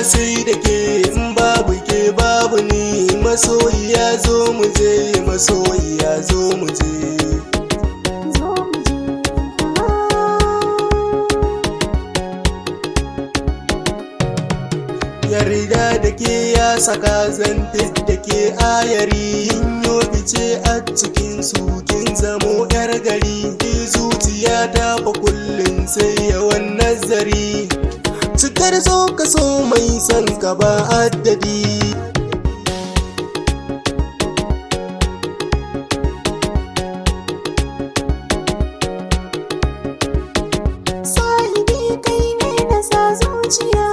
sai da ke in babu ke babu ni masoyiya zo mu je masoyiya zo mu je yarda da ke ya saka zan da ke ayari yin yobi ce a cikin su kin zamo yar gari zuciya ta fa kullum sai yawan nazari cikar so ka so mai son ka ba addadi sahibi kai ne na sa zuciya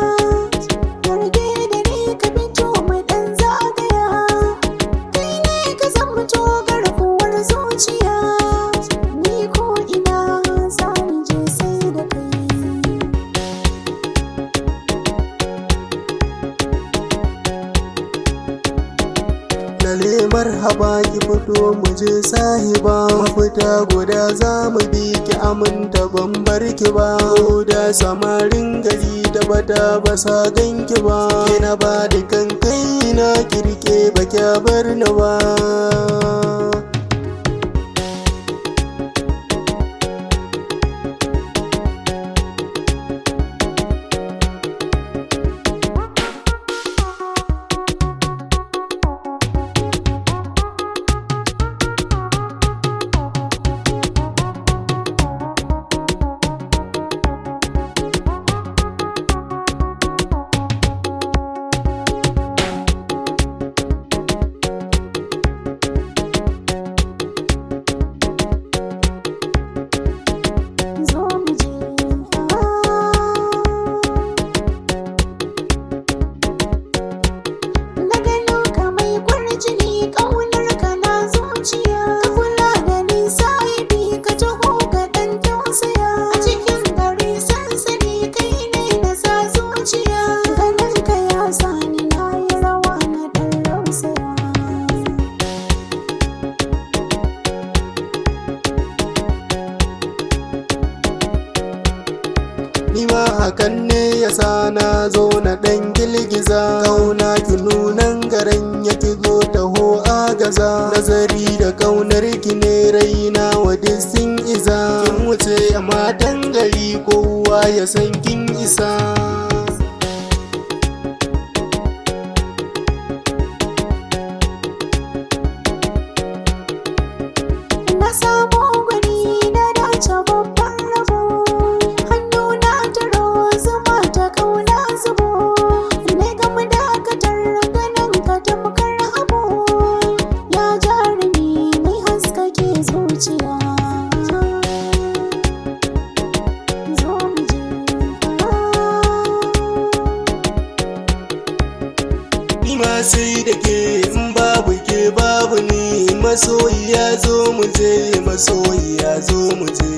Lale marhaba ki fito mu je sahiba mafita guda za mu bi ki aminta ban bar ki ba da samarin gari da bata ba sa ganki ba ke na ba da kankai na kirke ba kya bar ni ba Nima hakan ne yasa na zo na ɗan girgiza kauna ki nunan garan ya ki zo taho agaza nazari da kaunar ki ne raina wa sun iza kin wuce a matan gari kowa ya san kin isa na samu guri na dace babban rabo Nima sai da ke in babu ke babu ni masoyiya zo mu je masoyiya zo mu je